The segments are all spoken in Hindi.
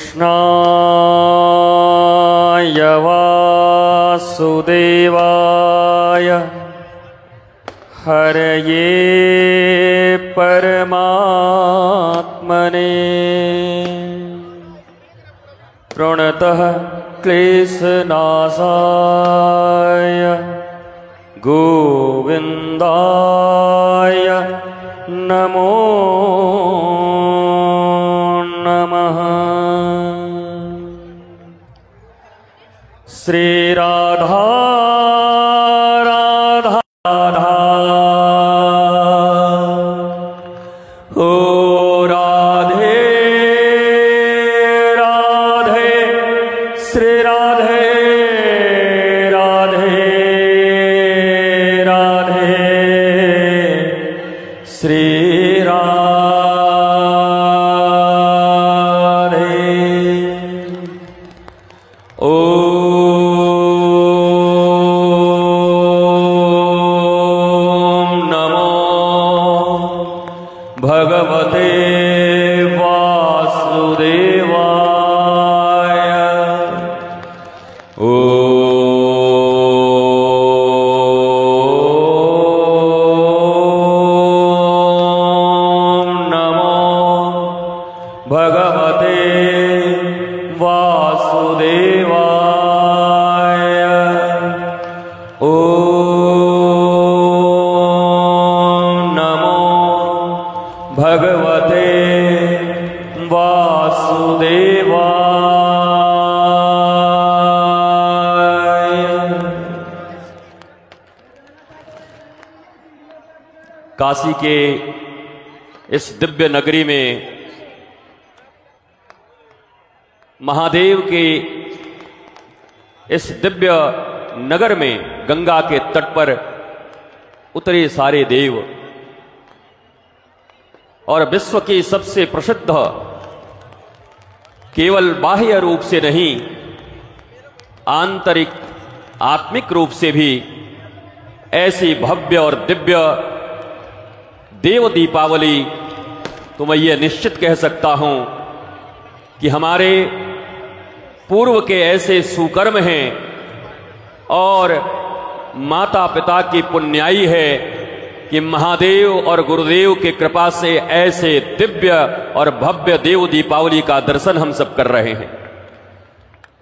कृष्णाय वासुदेवाय हरये परमात्मने प्रणतः क्लेशनाशाय गोविन्दाय नमो नमः। श्री राधा राधा राधा ओ राधे राधे श्री राधे राधे राधे श्री भगवते वासुदेवाय ओम नमो भगवते वासुदेवाय भगवते वासुदेवाय। काशी के इस दिव्य नगरी में महादेव के इस दिव्य नगर में गंगा के तट पर उतरे सारे देव और विश्व की सबसे प्रसिद्ध केवल बाह्य रूप से नहीं आंतरिक आत्मिक रूप से भी ऐसी भव्य और दिव्य देव दीपावली तो मैं ये निश्चित कह सकता हूं कि हमारे पूर्व के ऐसे सुकर्म हैं और माता पिता की पुण्याई है कि महादेव और गुरुदेव की कृपा से ऐसे दिव्य और भव्य देव दीपावली का दर्शन हम सब कर रहे हैं।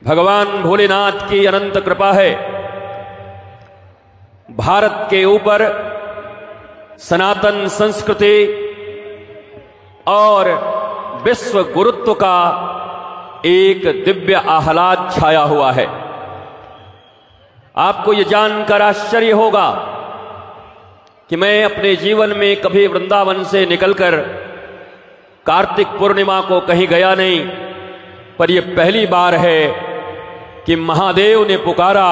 भगवान भोलेनाथ की अनंत कृपा है। भारत के ऊपर सनातन संस्कृति और विश्व गुरुत्व का एक दिव्य आह्लाद छाया हुआ है। आपको यह जानकर आश्चर्य होगा कि मैं अपने जीवन में कभी वृंदावन से निकलकर कार्तिक पूर्णिमा को कहीं गया नहीं, पर यह पहली बार है कि महादेव ने पुकारा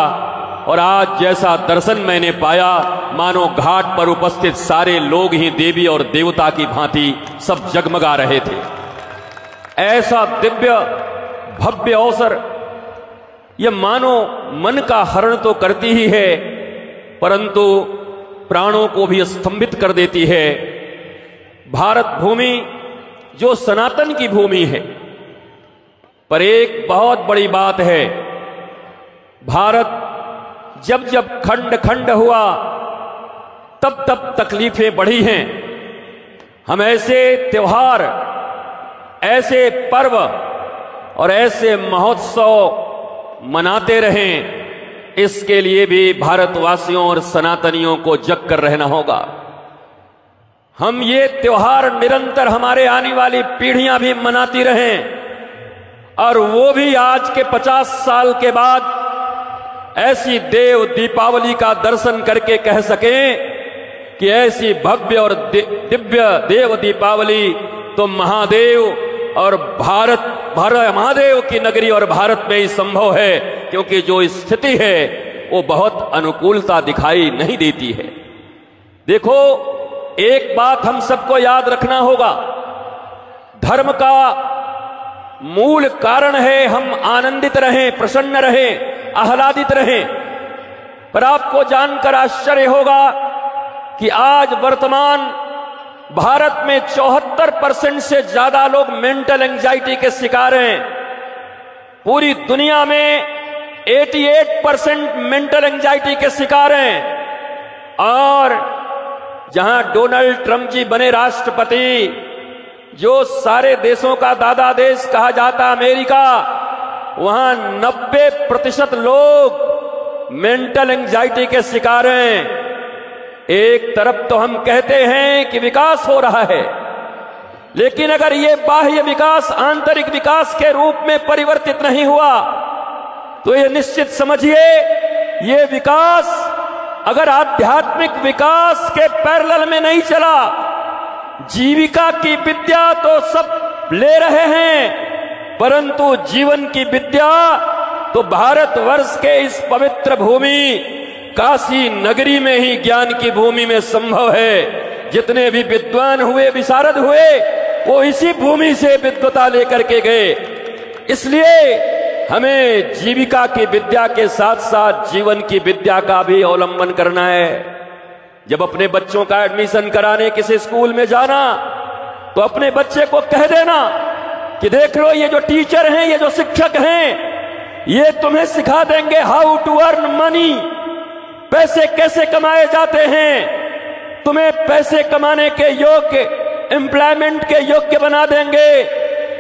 और आज जैसा दर्शन मैंने पाया मानो घाट पर उपस्थित सारे लोग ही देवी और देवता की भांति सब जगमगा रहे थे। ऐसा दिव्य भव्य अवसर यह मानो मन का हरण तो करती ही है परंतु प्राणों को भी स्तंभित कर देती है। भारत भूमि जो सनातन की भूमि है, पर एक बहुत बड़ी बात है, भारत जब जब खंड खंड हुआ तब तब तकलीफें बढ़ी हैं। हम ऐसे त्योहार, ऐसे पर्व और ऐसे महोत्सव मनाते रहें, इसके लिए भी भारतवासियों और सनातनियों को जग कर रहना होगा। हम ये त्योहार निरंतर हमारे आने वाली पीढ़ियां भी मनाती रहें और वो भी आज के 50 साल के बाद ऐसी देव दीपावली का दर्शन करके कह सकें कि ऐसी भव्य और दिव्य देव दीपावली तो महादेव और महादेव की नगरी और भारत में ही संभव है, क्योंकि जो स्थिति है वो बहुत अनुकूलता दिखाई नहीं देती है। देखो, एक बात हम सबको याद रखना होगा, धर्म का मूल कारण है हम आनंदित रहें, प्रसन्न रहें, आह्लादित रहें। पर आपको जानकर आश्चर्य होगा कि आज वर्तमान भारत में 74% से ज्यादा लोग मेंटल एंजाइटी के शिकार हैं। पूरी दुनिया में 88% मेंटल एंजाइटी के शिकार हैं। और जहां डोनाल्ड ट्रंप जी बने राष्ट्रपति, जो सारे देशों का दादा देश कहा जाता अमेरिका, वहां 90% लोग मेंटल एंजाइटी के शिकार हैं। एक तरफ तो हम कहते हैं कि विकास हो रहा है, लेकिन अगर ये बाह्य विकास आंतरिक विकास के रूप में परिवर्तित नहीं हुआ तो ये निश्चित समझिए, ये विकास अगर आध्यात्मिक विकास के पैरेलल में नहीं चला, जीविका की विद्या तो सब ले रहे हैं, परंतु जीवन की विद्या तो भारतवर्ष के इस पवित्र भूमि काशी नगरी में ही, ज्ञान की भूमि में संभव है। जितने भी विद्वान हुए, विशारद हुए, वो इसी भूमि से विद्वता लेकर के गए। इसलिए हमें जीविका की विद्या के साथ साथ जीवन की विद्या का भी अवलंबन करना है। जब अपने बच्चों का एडमिशन कराने किसी स्कूल में जाना, तो अपने बच्चे को कह देना कि देख लो, ये जो टीचर हैं, ये जो शिक्षक हैं, ये तुम्हें सिखा देंगे हाउ टू अर्न मनी, पैसे कैसे कमाए जाते हैं, तुम्हें पैसे कमाने के योग्य, एम्प्लॉयमेंट के योग्य बना देंगे।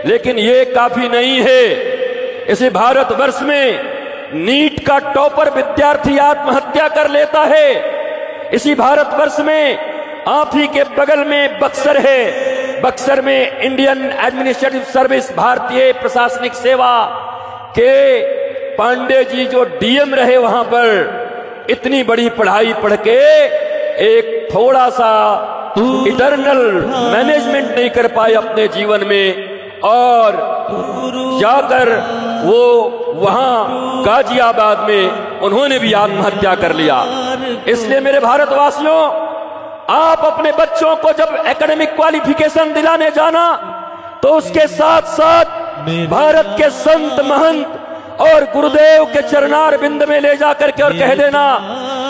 लेकिन ये काफी नहीं है। इसी भारतवर्ष में नीट का टॉपर विद्यार्थी आत्महत्या कर लेता है। इसी भारतवर्ष में आप ही के बगल में बक्सर है। बक्सर में इंडियन एडमिनिस्ट्रेटिव सर्विस, भारतीय प्रशासनिक सेवा के पांडे जी जो डीएम रहे, वहां पर इतनी बड़ी पढ़ाई पढ़ के एक थोड़ा सा इटर्नल मैनेजमेंट नहीं कर पाए अपने जीवन में, और जाकर वो वहां गाजियाबाद में उन्होंने भी आत्महत्या कर लिया। इसलिए मेरे भारतवासियों, आप अपने बच्चों को जब एकेडमिक क्वालिफिकेशन दिलाने जाना, तो उसके साथ साथ भारत के संत महंत और गुरुदेव के चरणार बिंद में ले जाकर के और कह देना,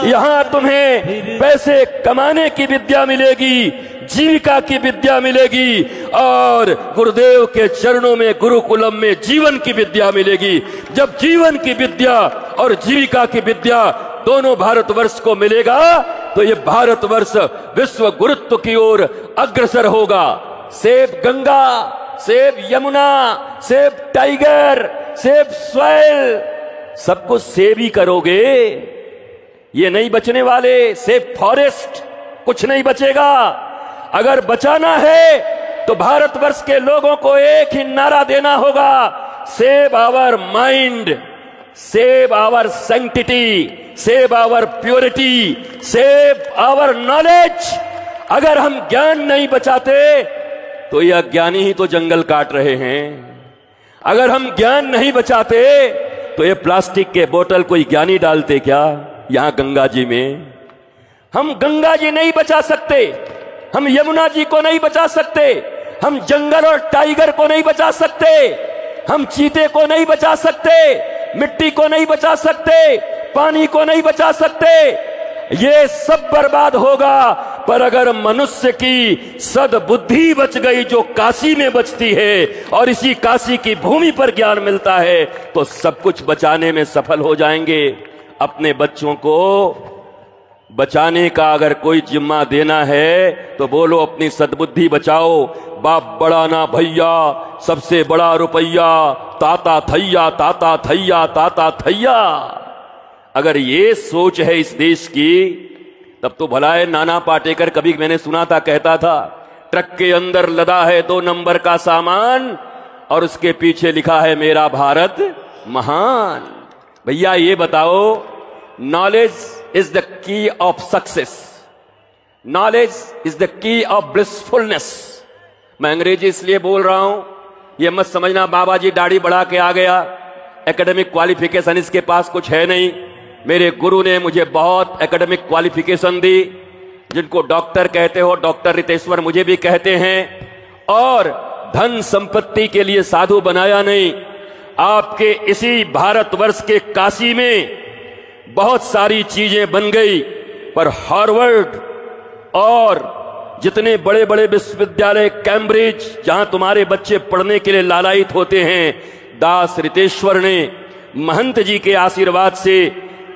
यहां तुम्हें पैसे कमाने की विद्या मिलेगी, जीविका की विद्या मिलेगी, और गुरुदेव के चरणों में, गुरुकुलम में जीवन की विद्या मिलेगी। जब जीवन की विद्या और जीविका की विद्या दोनों भारतवर्ष को मिलेगा, तो ये भारतवर्ष विश्व गुरुत्व की ओर अग्रसर होगा। Save Ganga, save Yamuna, save tiger, save soil, सब कुछ सेव ही करोगे, ये नहीं बचने वाले। सेव फॉरेस्ट, कुछ नहीं बचेगा। अगर बचाना है तो भारतवर्ष के लोगों को एक ही नारा देना होगा, save our mind, save our sanctity, save our purity, save our knowledge. अगर हम ज्ञान नहीं बचाते तो ये अज्ञानी ही तो जंगल काट रहे हैं। अगर हम ज्ञान नहीं बचाते तो ये प्लास्टिक के बोतल कोई ज्ञानी डालते क्या यहां गंगा जी में? हम गंगा जी नहीं बचा सकते, हम यमुना जी को नहीं बचा सकते, हम जंगल और टाइगर को नहीं बचा सकते, हम चीते को नहीं बचा सकते, मिट्टी को नहीं बचा सकते, पानी को नहीं बचा सकते। ये सब बर्बाद होगा। पर अगर मनुष्य की सद्बुद्धि बच गई, जो काशी में बचती है, और इसी काशी की भूमि पर ज्ञान मिलता है, तो सब कुछ बचाने में सफल हो जाएंगे। अपने बच्चों को बचाने का अगर कोई जिम्मा देना है तो बोलो अपनी सद्बुद्धि बचाओ। बाप बड़ा ना भैया, सबसे बड़ा रुपया, ताता थैया, ताता थैया, ताता थैया। अगर ये सोच है इस देश की, तब तो भला है नाना पाटेकर, कभी मैंने सुना था, कहता था ट्रक के अंदर लदा है 2 नंबर का सामान और उसके पीछे लिखा है मेरा भारत महान। भैया ये बताओ, knowledge is the key of success, knowledge is the key of blissfulness. मैं अंग्रेजी इसलिए बोल रहा हूं, ये मत समझना बाबा जी दाढ़ी बढ़ा के आ गया, एकेडमिक क्वालिफिकेशन इसके पास कुछ है नहीं। मेरे गुरु ने मुझे बहुत एकेडमिक क्वालिफिकेशन दी, जिनको डॉक्टर कहते हो, डॉक्टर रितेश्वर मुझे भी कहते हैं, और धन संपत्ति के लिए साधु बनाया नहीं। आपके इसी भारतवर्ष के काशी में बहुत सारी चीजें बन गई, पर हार्वर्ड और जितने बड़े बड़े विश्वविद्यालय, कैम्ब्रिज, जहां तुम्हारे बच्चे पढ़ने के लिए लालायित होते हैं, दास रितेश्वर ने महंत जी के आशीर्वाद से,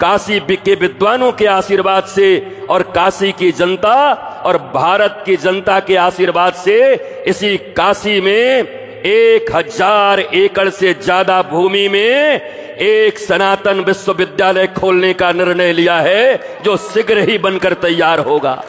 काशी के विद्वानों के आशीर्वाद से और काशी की जनता और भारत की जनता के आशीर्वाद से इसी काशी में 1000 एकड़ से ज्यादा भूमि में एक सनातन विश्वविद्यालय खोलने का निर्णय लिया है, जो शीघ्र ही बनकर तैयार होगा।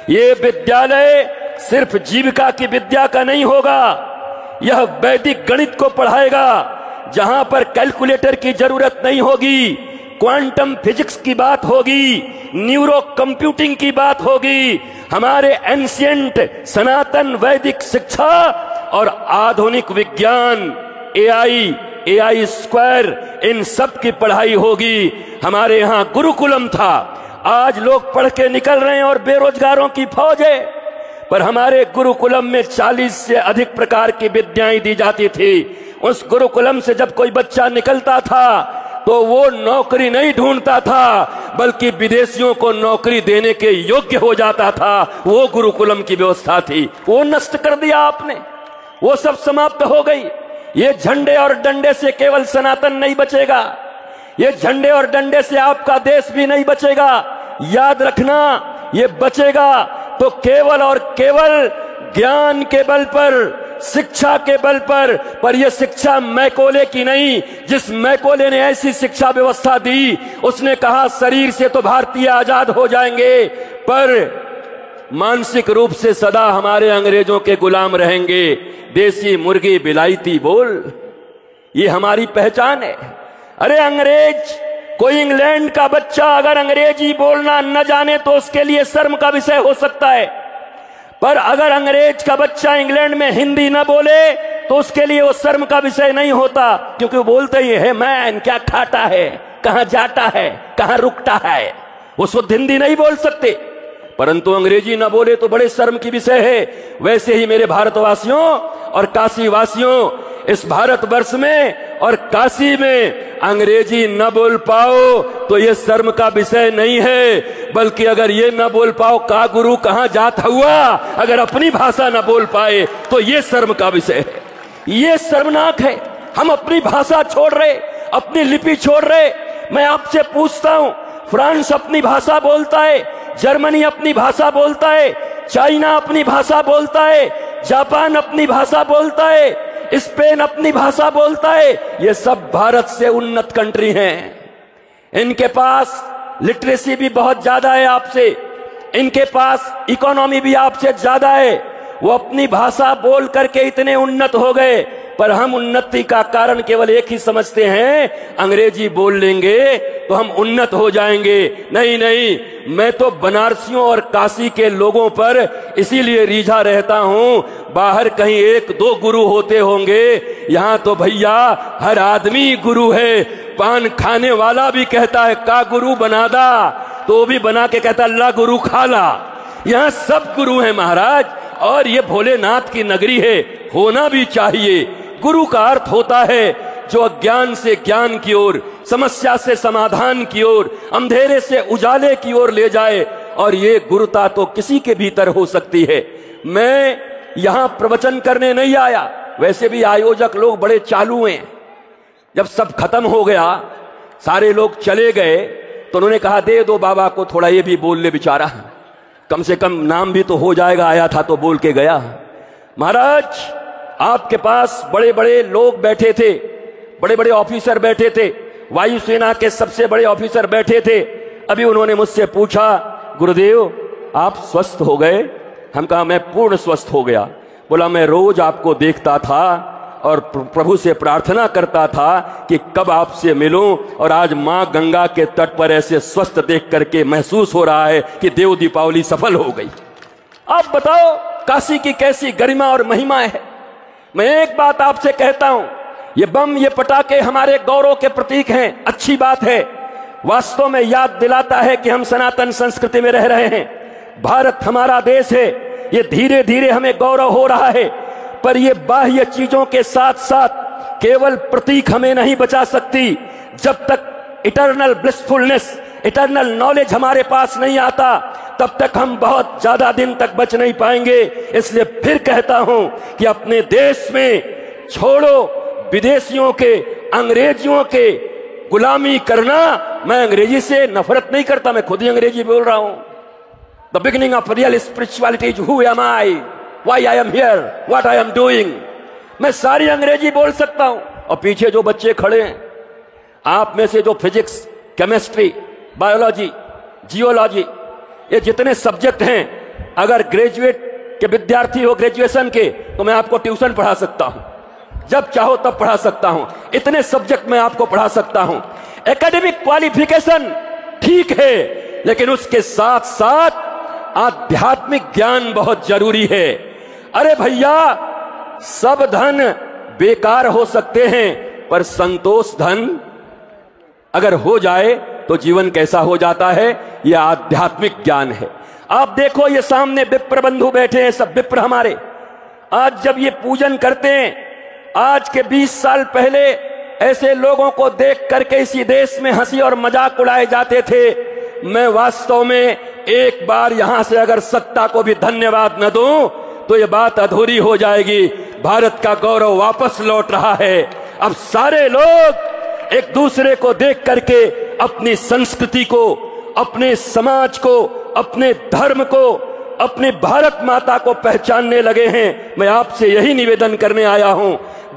ये विद्यालय सिर्फ जीविका की विद्या का नहीं होगा, यह वैदिक गणित को पढ़ाएगा, जहां पर कैलकुलेटर की जरूरत नहीं होगी, क्वांटम फिजिक्स की बात होगी, न्यूरो कंप्यूटिंग की बात होगी। हमारे एंशिएंट सनातन वैदिक शिक्षा और आधुनिक विज्ञान, एआई स्क्वायर, इन सब की पढ़ाई होगी। हमारे यहां गुरुकुलम था, आज लोग पढ़ के निकल रहे हैं और बेरोजगारों की फौज है, पर हमारे गुरुकुलम में 40 से अधिक प्रकार की विद्याएं दी जाती थी। उस गुरुकुलम से जब कोई बच्चा निकलता था तो वो नौकरी नहीं ढूंढता था, बल्कि विदेशियों को नौकरी देने के योग्य हो जाता था। वो गुरुकुलम की व्यवस्था थी, वो नष्ट कर दिया आपने, वो सब समाप्त हो गई। ये झंडे और डंडे से केवल सनातन नहीं बचेगा, ये झंडे और डंडे से आपका देश भी नहीं बचेगा। याद रखना, ये बचेगा तो केवल और केवल ज्ञान के बल पर, शिक्षा के बल पर यह शिक्षा मैकोले की नहीं। जिस मैकोले ने ऐसी शिक्षा व्यवस्था दी, उसने कहा शरीर से तो भारतीय आजाद हो जाएंगे, पर मानसिक रूप से सदा हमारे अंग्रेजों के गुलाम रहेंगे। देसी मुर्गी बिलायती बोल, ये हमारी पहचान है। अरे अंग्रेज, कोई इंग्लैंड का बच्चा अगर अंग्रेजी बोलना न जाने तो उसके लिए शर्म का विषय हो सकता है, पर अगर अंग्रेज का बच्चा इंग्लैंड में हिंदी न बोले तो उसके लिए वो शर्म का विषय नहीं होता, क्योंकि वो बोलते ही है मैन, क्या खाता है, कहां जाता है, कहां रुकता है। वो शुद्ध हिंदी नहीं बोल सकते, परंतु अंग्रेजी न बोले तो बड़े शर्म की विषय है। वैसे ही मेरे भारतवासियों और काशी वासियों, इस भारतवर्ष में और काशी में अंग्रेजी न बोल पाओ तो ये शर्म का विषय नहीं है, बल्कि अगर ये न बोल पाओ का गुरु कहां जात हुआ, अगर अपनी भाषा न बोल पाए तो ये शर्म का विषय है। ये शर्मनाक है। हम अपनी भाषा छोड़ रहे, अपनी लिपि छोड़ रहे। मैं आपसे पूछता हूं, फ्रांस अपनी भाषा बोलता है, जर्मनी अपनी भाषा बोलता है, चाइना अपनी भाषा बोलता है, जापान अपनी भाषा बोलता है, स्पेन अपनी भाषा बोलता है। ये सब भारत से उन्नत कंट्री हैं। इनके पास लिटरेसी भी बहुत ज्यादा है आपसे, इनके पास इकोनॉमी भी आपसे ज्यादा है। वो अपनी भाषा बोल करके इतने उन्नत हो गए, पर हम उन्नति का कारण केवल एक ही समझते हैं, अंग्रेजी बोल लेंगे तो हम उन्नत हो जाएंगे। नहीं नहीं, मैं तो बनारसियों और काशी के लोगों पर इसीलिए रीझा रहता हूं। बाहर कहीं 1-2 गुरु होते होंगे, यहां तो भैया हर आदमी गुरु है। पान खाने वाला भी कहता है का गुरु बना दा, तो वो भी बना के कहता अल्लाह गुरु खाला। यहां सब गुरु हैं महाराज, और ये भोलेनाथ की नगरी है, होना भी चाहिए। गुरु का अर्थ होता है जो अज्ञान से ज्ञान की ओर, समस्या से समाधान की ओर, अंधेरे से उजाले की ओर ले जाए, और ये गुरुता तो किसी के भीतर हो सकती है। मैं यहां प्रवचन करने नहीं आया, वैसे भी आयोजक लोग बड़े चालू हैं। जब सब खत्म हो गया, सारे लोग चले गए, तो उन्होंने कहा दे दो बाबा को थोड़ा, ये भी बोल ले बेचारा, कम से कम नाम भी तो हो जाएगा, आया था तो बोल के गया। महाराज, आपके पास बड़े बड़े लोग बैठे थे, बड़े बड़े ऑफिसर बैठे थे, वायुसेना के सबसे बड़े ऑफिसर बैठे थे। अभी उन्होंने मुझसे पूछा, गुरुदेव आप स्वस्थ हो गए? हम कहा मैं पूर्ण स्वस्थ हो गया। बोला मैं रोज आपको देखता था और प्रभु से प्रार्थना करता था कि कब आपसे मिलूं, और आज मां गंगा के तट पर ऐसे स्वस्थ देख करके महसूस हो रहा है कि देव दीपावली सफल हो गई। आप बताओ काशी की कैसी गरिमा और महिमा है। मैं एक बात आपसे कहता हूं, ये बम, ये पटाखे हमारे गौरव के प्रतीक हैं, अच्छी बात है, वास्तव में याद दिलाता है कि हम सनातन संस्कृति में रह रहे हैं। भारत हमारा देश है, ये धीरे धीरे हमें गौरव हो रहा है, पर ये बाह्य चीजों के साथ साथ केवल प्रतीक हमें नहीं बचा सकती। जब तक इटर्नल ब्लिसफुलनेस, इटर्नल नॉलेज हमारे पास नहीं आता, तब तक हम बहुत ज्यादा दिन तक बच नहीं पाएंगे। इसलिए फिर कहता हूं कि अपने देश में छोड़ो विदेशियों के, अंग्रेजियों के गुलामी करना, मैं अंग्रेजी से नफरत नहीं करता, मैं खुद ही अंग्रेजी बोल रहा हूं। The beginning of real spirituality is who am I, why I am here, what I am doing. मैं सारी अंग्रेजी बोल सकता हूं। और पीछे जो बच्चे खड़े हैं, आप में से जो फिजिक्स, केमिस्ट्री, बायोलॉजी, जियोलॉजी, ये जितने सब्जेक्ट हैं, अगर ग्रेजुएट के विद्यार्थी हो ग्रेजुएशन के, तो मैं आपको ट्यूशन पढ़ा सकता हूं, जब चाहो तब पढ़ा सकता हूं। इतने सब्जेक्ट मैं आपको पढ़ा सकता हूं। एकेडमिक क्वालिफिकेशन ठीक है, लेकिन उसके साथ साथ आध्यात्मिक ज्ञान बहुत जरूरी है। अरे भैया, सब धन बेकार हो सकते हैं, पर संतोष धन अगर हो जाए तो जीवन कैसा हो जाता है, यह आध्यात्मिक ज्ञान है। आप देखो, ये सामने विप्र बंधु बैठे हैं, सब विप्र हमारे। आज जब ये पूजन करते हैं, आज के 20 साल पहले ऐसे लोगों को देख करके इसी देश में हंसी और मजाक उड़ाए जाते थे। मैं वास्तव में एक बार यहां से अगर सत्ता को भी धन्यवाद न दूं तो ये बात अधूरी हो जाएगी। भारत का गौरव वापस लौट रहा है। अब सारे लोग एक दूसरे को देख करके अपनी संस्कृति को, अपने समाज को, अपने धर्म को, अपनी भारत माता को पहचानने लगे हैं। मैं आपसे यही निवेदन करने आया हूं।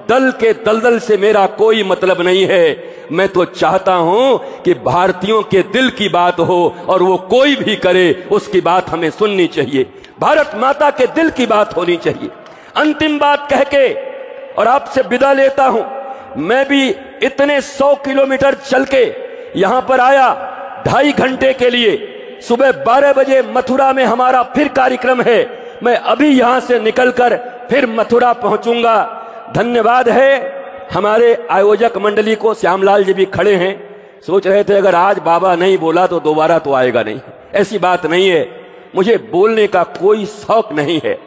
दल के दलदल से मेरा कोई मतलब नहीं है। मैं तो चाहता हूं कि भारतीयों के दिल की बात हो, और वो कोई भी करे उसकी बात हमें सुननी चाहिए। भारत माता के दिल की बात होनी चाहिए। अंतिम बात कह के और आपसे विदा लेता हूं। मैं भी इतने 100 किलोमीटर चल के यहां पर आया 2.5 घंटे के लिए। सुबह 12 बजे मथुरा में हमारा फिर कार्यक्रम है। मैं अभी यहां से निकलकर फिर मथुरा पहुंचूंगा। धन्यवाद है हमारे आयोजक मंडली को। श्यामलाल जी भी खड़े हैं, सोच रहे थे अगर आज बाबा नहीं बोला तो दोबारा तो आएगा नहीं। ऐसी बात नहीं है, मुझे बोलने का कोई शौक नहीं है,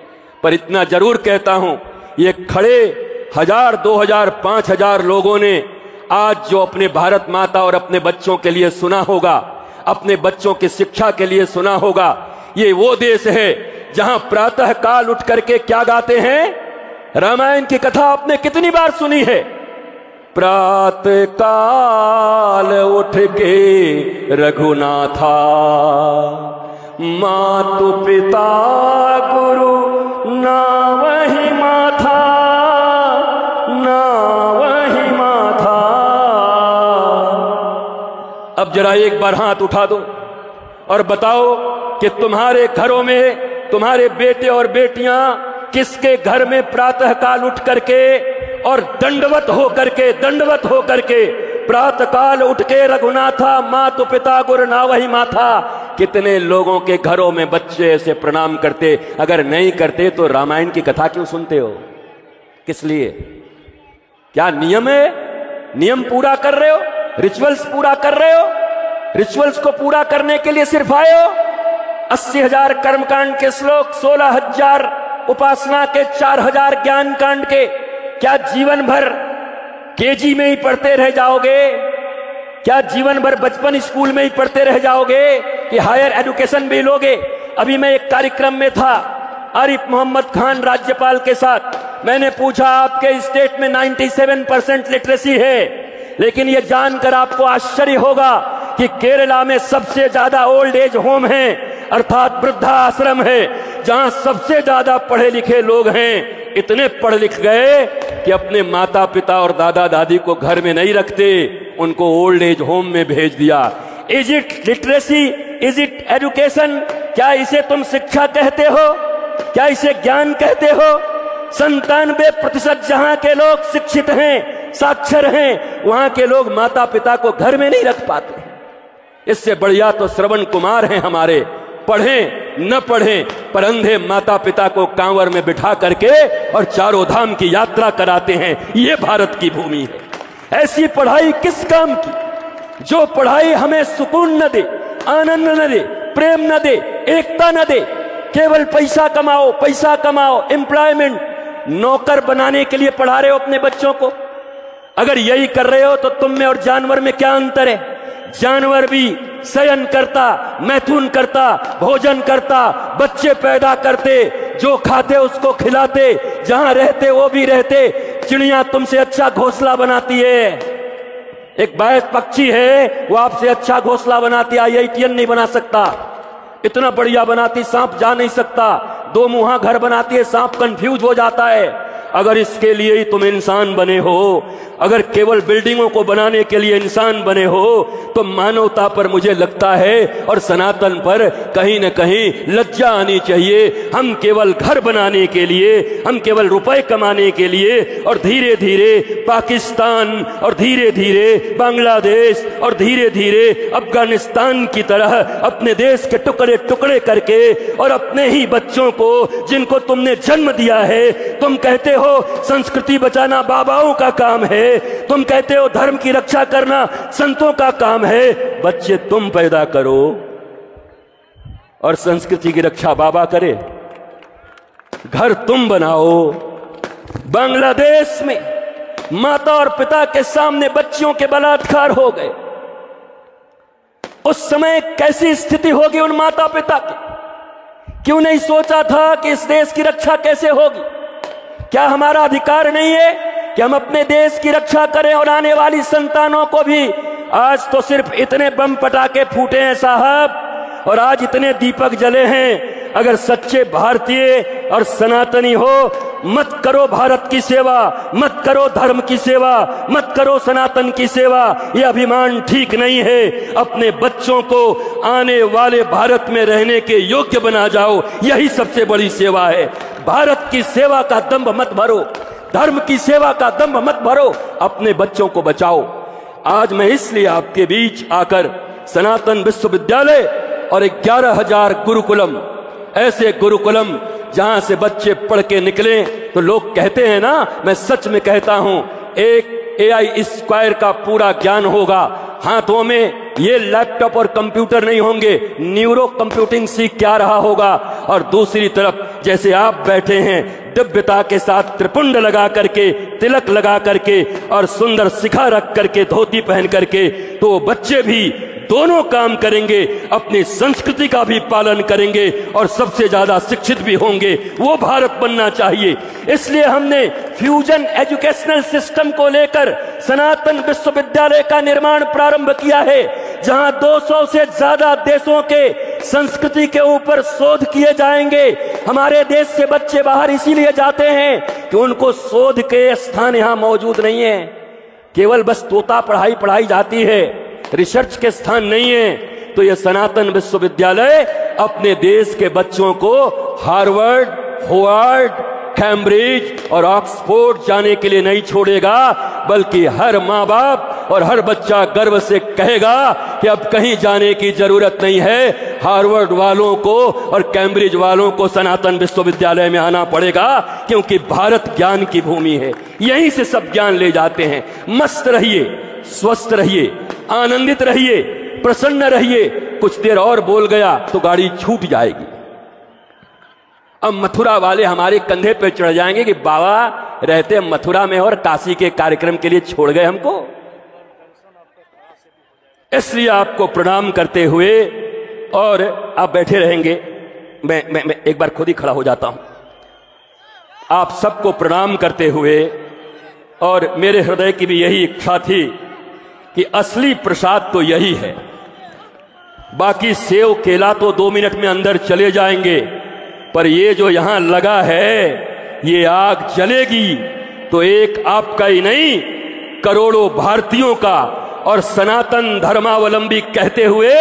पर इतना जरूर कहता हूं, ये खड़े 1000, 2000, 5000 लोगों ने आज जो अपने भारत माता और अपने बच्चों के लिए सुना होगा, अपने बच्चों की शिक्षा के लिए सुना होगा। ये वो देश है जहां प्रातः काल उठ करके क्या गाते हैं? रामायण की कथा आपने कितनी बार सुनी है? प्रातः काल उठ के रघुनाथा, मातु पिता गुरु ना वही माथा, ना वही माथा। अब जरा एक बार हाथ उठा दो और बताओ कि तुम्हारे घरों में तुम्हारे बेटे और बेटियां किसके घर में प्रातः काल उठ करके और दंडवत हो करके प्रातः काल उठ के रघुनाथा, मातु पिता गुरु ना वही माथा। कितने लोगों के घरों में बच्चे ऐसे प्रणाम करते? अगर नहीं करते तो रामायण की कथा क्यों सुनते हो? किस लिए? क्या नियम है? नियम पूरा कर रहे हो? रिचुअल्स पूरा कर रहे हो? रिचुअल्स को पूरा करने के लिए सिर्फ आए हो? 80,000 कर्मकांड के श्लोक, 16,000 उपासना के, 4,000 ज्ञान कांड के, क्या जीवन भर केजी में ही पढ़ते रह जाओगे? क्या जीवन भर बचपन स्कूल में ही पढ़ते रह जाओगे कि हायर एजुकेशन भी लोगे? अभी मैं एक कार्यक्रम में था आरिफ मोहम्मद खान राज्यपाल के साथ। मैंने पूछा आपके स्टेट में 97% लिटरेसी है, लेकिन यह जानकर आपको आश्चर्य होगा कि केरला में सबसे ज्यादा ओल्ड एज होम है, अर्थात वृद्धाश्रम है, जहां सबसे ज्यादा पढ़े लिखे लोग हैं। इतने पढ़ लिख गए कि अपने माता पिता और दादा दादी को घर में नहीं रखते, उनको ओल्ड एज होम में भेज दिया। Is it literacy? Is it education? क्या इसे तुम शिक्षा कहते हो? क्या इसे ज्ञान कहते हो? 97% जहां के लोग शिक्षित हैं, साक्षर हैं, वहां के लोग माता पिता को घर में नहीं रख पाते। इससे बढ़िया तो श्रवण कुमार हैं हमारे, पढ़ें न पढ़ें पर अंधे माता पिता को कांवर में बिठा करके और चारों धाम की यात्रा कराते हैं। ये भारत की भूमि है। ऐसी पढ़ाई किस काम की? जो पढ़ाई हमें सुकून न दे, आनंद न दे, प्रेम न दे, एकता न दे, केवल पैसा कमाओ, एम्प्लॉयमेंट, नौकर बनाने के लिए पढ़ा रहे हो अपने बच्चों को। अगर यही कर रहे हो तो तुम में और जानवर में क्या अंतर है? जानवर भी शयन करता, मैथुन करता, भोजन करता, बच्चे पैदा करते, जो खाते उसको खिलाते, जहां रहते वो भी रहते, चिड़िया तुमसे अच्छा घोंसला बनाती है, एक बाज पक्षी है वो आपसे अच्छा घोंसला बनाती है, IITN नहीं बना सकता, इतना बढ़िया बनाती, सांप जा नहीं सकता। दो मुहा घर बनाती है, सांप कंफ्यूज हो जाता है। अगर इसके लिए ही तुम इंसान बने हो, अगर केवल बिल्डिंगों को बनाने के लिए इंसान बने हो, तो मानवता पर मुझे लगता है और सनातन पर कहीं न कहीं लज्जा आनी चाहिए। हम केवल घर बनाने के लिए, हम केवल रुपए कमाने के लिए और धीरे धीरे पाकिस्तान और धीरे धीरे बांग्लादेश और धीरे धीरे अफगानिस्तान की तरह अपने देश के टुकड़े टुकड़े करके और अपने ही बच्चों को जिनको तुमने जन्म दिया है, तुम कहते हो संस्कृति बचाना बाबाओं का काम है, तुम कहते हो धर्म की रक्षा करना संतों का काम है। बच्चे तुम पैदा करो और संस्कृति की रक्षा बाबा करे, घर तुम बनाओ। बांग्लादेश में माता और पिता के सामने बच्चियों के बलात्कार हो गए, उस समय कैसी स्थिति होगी उन माता पिता की? क्यों नहीं सोचा था कि इस देश की रक्षा कैसे होगी? क्या हमारा अधिकार नहीं है कि हम अपने देश की रक्षा करें और आने वाली संतानों को भी? आज तो सिर्फ इतने बम पटाखे फूटे हैं साहब, और आज इतने दीपक जले हैं। अगर सच्चे भारतीय और सनातनी हो, मत करो भारत की सेवा, मत करो धर्म की सेवा, मत करो सनातन की सेवा, यह अभिमान ठीक नहीं है। अपने बच्चों को आने वाले भारत में रहने के योग्य बना जाओ, यही सबसे बड़ी सेवा है। भारत की सेवा का दंभ मत भरो, धर्म की सेवा का दंभ मत भरो, अपने बच्चों को बचाओ। आज मैं इसलिए आपके बीच आकर सनातन विश्वविद्यालय और 11,000 गुरुकुलम, ऐसे गुरुकुलम जहां से बच्चे पढ़ के निकले तो लोग कहते हैं ना, मैं सच में कहता हूं, एक AI स्क्वायर का पूरा ज्ञान होगा, हाथों में ये लैपटॉप और कंप्यूटर नहीं होंगे, न्यूरो कंप्यूटिंग सीख क्या रहा होगा। और दूसरी तरफ जैसे आप बैठे हैं दिव्यता के साथ त्रिपुंड लगा करके, तिलक लगा करके और सुंदर शिखा रख करके, धोती पहन करके, तो बच्चे भी दोनों काम करेंगे, अपनी संस्कृति का भी पालन करेंगे और सबसे ज्यादा शिक्षित भी होंगे। वो भारत बनना चाहिए। इसलिए हमने फ्यूजन एजुकेशनल सिस्टम को लेकर सनातन विश्वविद्यालय का निर्माण प्रारंभ किया है, जहां 200 से ज्यादा देशों के संस्कृति के ऊपर शोध किए जाएंगे। हमारे देश से बच्चे बाहर इसीलिए जाते हैं कि उनको शोध के स्थान यहां मौजूद नहीं है, केवल बस तोता पढ़ाई जाती है, रिसर्च के स्थान नहीं है। तो यह सनातन विश्वविद्यालय अपने देश के बच्चों को हार्वर्ड, होवार्ड, कैम्ब्रिज और ऑक्सफोर्ड जाने के लिए नहीं छोड़ेगा, बल्कि हर माँ बाप और हर बच्चा गर्व से कहेगा कि अब कहीं जाने की जरूरत नहीं है, हार्वर्ड वालों को और कैम्ब्रिज वालों को सनातन विश्वविद्यालय में आना पड़ेगा, क्योंकि भारत ज्ञान की भूमि है, यहीं से सब ज्ञान ले जाते हैं। मस्त रहिए, स्वस्थ रहिए, आनंदित रहिए, प्रसन्न रहिए। कुछ देर और बोल गया तो गाड़ी छूट जाएगी। अब मथुरा वाले हमारे कंधे पे चढ़ जाएंगे कि बाबा रहते मथुरा में और काशी के कार्यक्रम के लिए छोड़ गए हमको। इसलिए आपको प्रणाम करते हुए, और आप बैठे रहेंगे, मैं एक बार खुद ही खड़ा हो जाता हूं, आप सबको प्रणाम करते हुए, और मेरे हृदय की भी यही इच्छा थी कि असली प्रसाद तो यही है, बाकी सेव केला तो 2 मिनट में अंदर चले जाएंगे, पर ये जो यहां लगा है ये आग जलेगी तो एक आपका ही नहीं, करोड़ों भारतीयों का। और सनातन धर्मावलंबी कहते हुए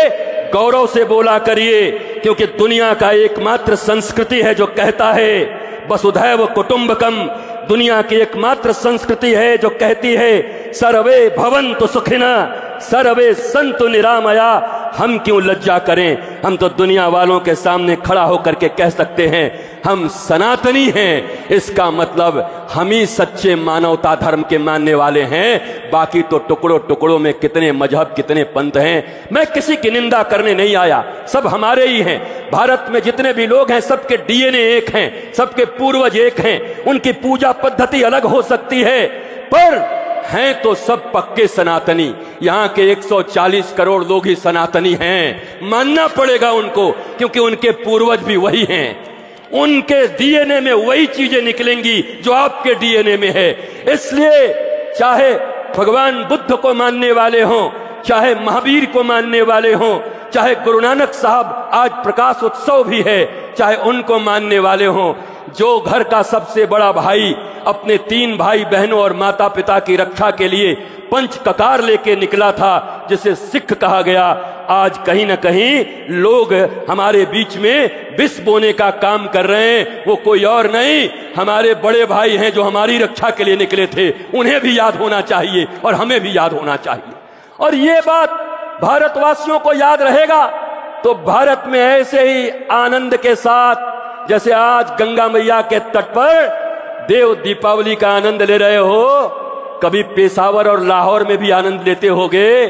गौरव से बोला करिए, क्योंकि दुनिया का एकमात्र संस्कृति है जो कहता है वसुधैव कुटुंबकम, दुनिया की एकमात्र संस्कृति है जो कहती है सर्वे भवन्तु सुखिनः सर्वे सन्तु निरामया। हम क्यों लज्जा करें, हम तो दुनिया वालों के सामने खड़ा होकर के कह सकते हैं हम सनातनी हैं, इसका मतलब हम ही सच्चे मानवता धर्म के मानने वाले हैं। बाकी तो टुकड़ों टुकड़ों में कितने मजहब, कितने पंथ हैं। मैं किसी की निंदा करने नहीं आया, सब हमारे ही हैं। भारत में जितने भी लोग हैं सबके DNA एक हैं, सबके पूर्वज एक हैं, उनकी पूजा पद्धति अलग हो सकती है, पर हैं तो सब पक्के सनातनी। यहाँ के 140 करोड़ लोग ही सनातनी हैं, मानना पड़ेगा उनको, क्योंकि उनके पूर्वज भी वही हैं। उनके डीएनए में वही चीजें निकलेंगी जो आपके डीएनए में है। इसलिए चाहे भगवान बुद्ध को मानने वाले हों, चाहे महावीर को मानने वाले हों, चाहे गुरु नानक साहब आज प्रकाश उत्सव भी है, चाहे उनको मानने वाले हों, जो घर का सबसे बड़ा भाई अपने 3 भाई बहनों और माता पिता की रक्षा के लिए पंच ककार लेके निकला था, जिसे सिख कहा गया, आज कहीं ना कहीं लोग हमारे बीच में विष बोने का काम कर रहे हैं। वो कोई और नहीं, हमारे बड़े भाई हैं जो हमारी रक्षा के लिए निकले थे। उन्हें भी याद होना चाहिए और हमें भी याद होना चाहिए। और ये बात भारतवासियों को याद रहेगा तो भारत में ऐसे ही आनंद के साथ, जैसे आज गंगा मैया के तट पर देव दीपावली का आनंद ले रहे हो, कभी पेशावर और लाहौर में भी आनंद लेते होगे,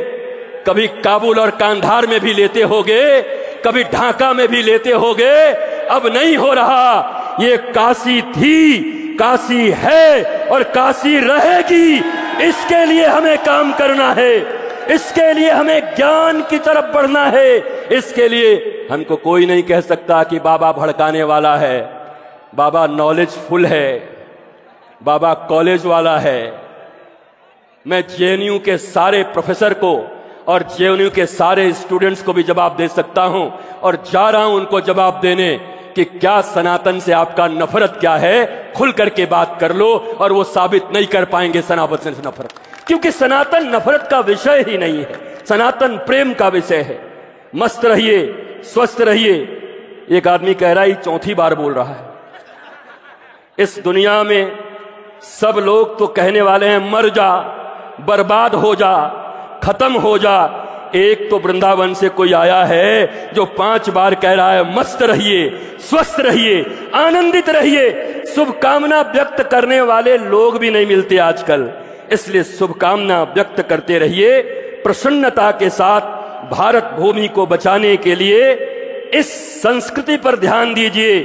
कभी काबुल और कांधार में भी लेते होगे, कभी ढाका में भी लेते होगे। अब नहीं हो रहा। ये काशी थी, काशी है और काशी रहेगी। इसके लिए हमें काम करना है, इसके लिए हमें ज्ञान की तरफ बढ़ना है। इसके लिए हमको कोई नहीं कह सकता कि बाबा भड़काने वाला है, बाबा नॉलेजफुल है, बाबा कॉलेज वाला है। मैं जेएनयू के सारे प्रोफेसर को और जेएनयू के सारे स्टूडेंट्स को भी जवाब दे सकता हूं और जा रहा हूं उनको जवाब देने कि क्या सनातन से आपका नफरत क्या है। खुल करके बात कर लो और वो साबित नहीं कर पाएंगे सनातन से नफरत, क्योंकि सनातन नफरत का विषय ही नहीं है, सनातन प्रेम का विषय है। मस्त रहिए, स्वस्थ रहिए। एक आदमी कह रहा है, 4थी बार बोल रहा है, इस दुनिया में सब लोग तो कहने वाले हैं मर जा, बर्बाद हो जा, खत्म हो जा। एक तो वृंदावन से कोई आया है जो 5 बार कह रहा है मस्त रहिए, स्वस्थ रहिए, आनंदित रहिए। शुभकामना व्यक्त करने वाले लोग भी नहीं मिलते आजकल, इसलिए शुभकामना व्यक्त करते रहिए प्रसन्नता के साथ। भारत भूमि को बचाने के लिए इस संस्कृति पर ध्यान दीजिए।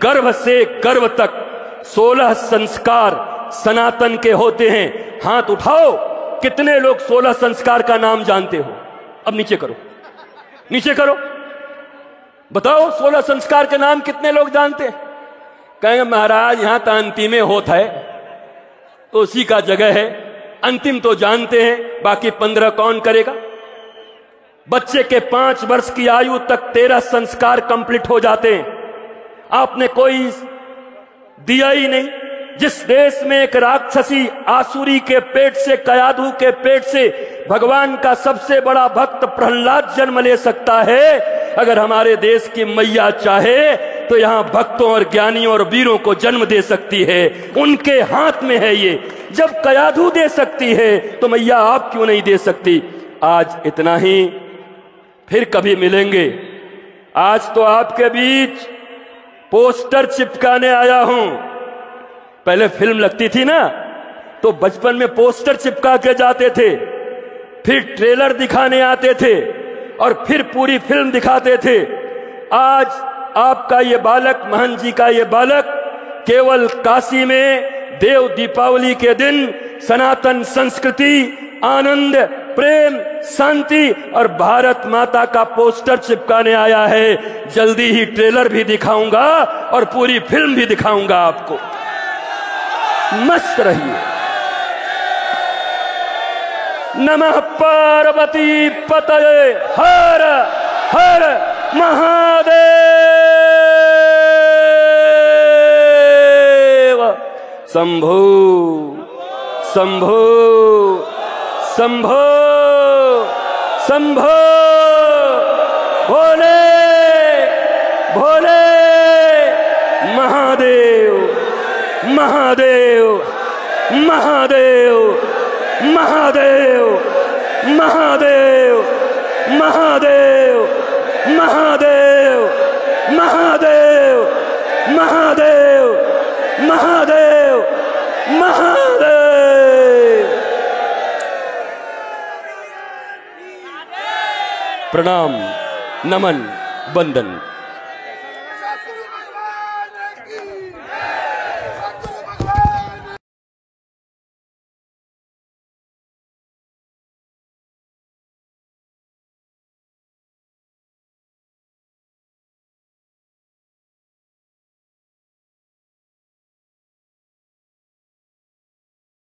गर्भ से गर्भ तक 16 संस्कार सनातन के होते हैं। हाथ उठाओ, कितने लोग 16 संस्कार का नाम जानते हो? अब नीचे करो, नीचे करो, बताओ 16 संस्कार के नाम कितने लोग जानते हैं? कहेंगे महाराज यहां तो अंतिम होता है, तो उसी का जगह है, अंतिम तो जानते हैं, बाकी 15 कौन करेगा? बच्चे के 5 वर्ष की आयु तक 13 संस्कार कंप्लीट हो जाते हैं। आपने कोई दिया ही नहीं। जिस देश में एक राक्षसी आसुरी के पेट से, कयाधु के पेट से भगवान का सबसे बड़ा भक्त प्रहलाद जन्म ले सकता है, अगर हमारे देश की मैया चाहे तो यहां भक्तों और ज्ञानियों और वीरों को जन्म दे सकती है। उनके हाथ में है ये। जब कयाधु दे सकती है तो मैया आप क्यों नहीं दे सकती? आज इतना ही, फिर कभी मिलेंगे। आज तो आपके बीच पोस्टर चिपकाने आया हूं। पहले फिल्म लगती थी ना, तो बचपन में पोस्टर चिपका के जाते थे, फिर ट्रेलर दिखाने आते थे और फिर पूरी फिल्म दिखाते थे। आज आपका ये बालक, महंत जी का ये बालक, केवल काशी में देव दीपावली के दिन सनातन संस्कृति, आनंद, प्रेम, शांति और भारत माता का पोस्टर चिपकाने आया है। जल्दी ही ट्रेलर भी दिखाऊंगा और पूरी फिल्म भी दिखाऊंगा आपको। मस्त रहिए। नमः पार्वती पतये हर हर महादेव। शंभो शंभो शंभो शंभो। भोले भोले महादेव महादेव महादेव महादेव महादेव महादेव महादेव महादेव महादेव महादेव महादेव। प्रणाम, नमन, वंदन।